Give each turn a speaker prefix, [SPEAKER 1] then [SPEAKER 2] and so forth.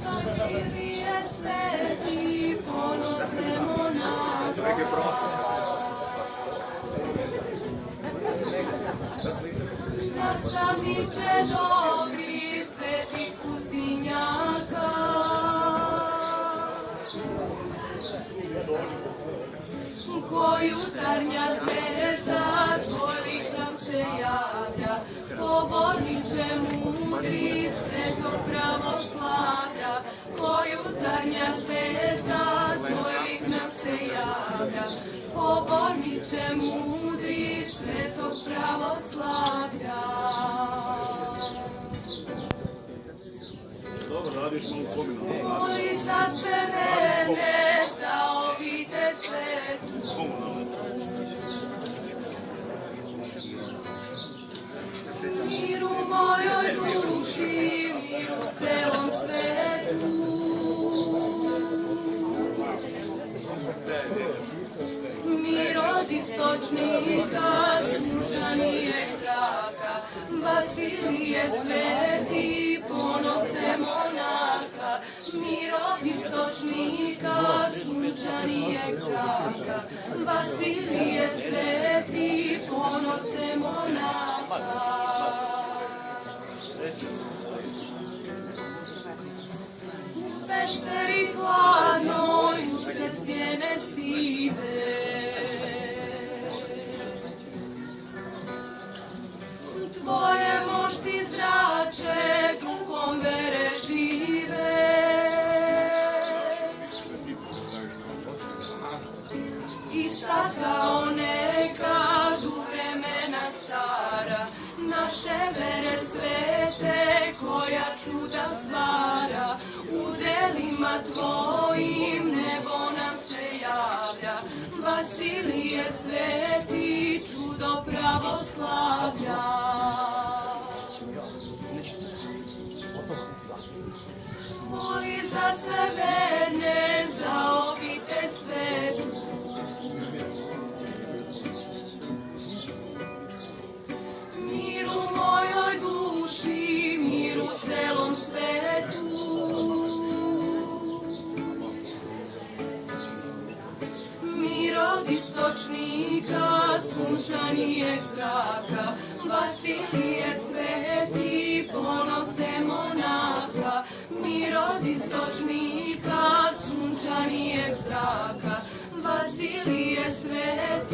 [SPEAKER 1] Vasilije sveti, ponose monaha. Nastavniče dobri, sveti pustinjaka. Ko jutarnja zvezda, tvoj lik nam se javlja. Poborniče mudri, svetog pravoslavlja. Ko jutarnja zvezda, tvoj lik nam se javlja. Poborniče mudri, svetog pravoslavlja. Moli za sve verne, za obitelj svetu. Mir u mojoj duši, mir u celom svetu. Mir od istočnika, sunčanijeg zraka. Vasilije sveti, ponose monaha. Mir od istočnika, sunčanijeg zraka. Vasilije sveti, ponose monaha. U pešteri hladnoj, usred stijene sive, tvoje mošti zrače, duhom vere žive. I sad kao nekad u vremena stara, naše vere svete, koja čuda stvara. U delima tvojim nebo nam se javlja. Vasilije sveti, čudo pravoslavlja. Moli za sve verne, za obitelj svetu. Mir u mojoj duši, mir u celom svetu. Mir od istočnika, sunčanijeg zraka. Vasilije sveti, ponose monaha. Mir od istočnika, sunčanijeg zraka. Vasilije sveti,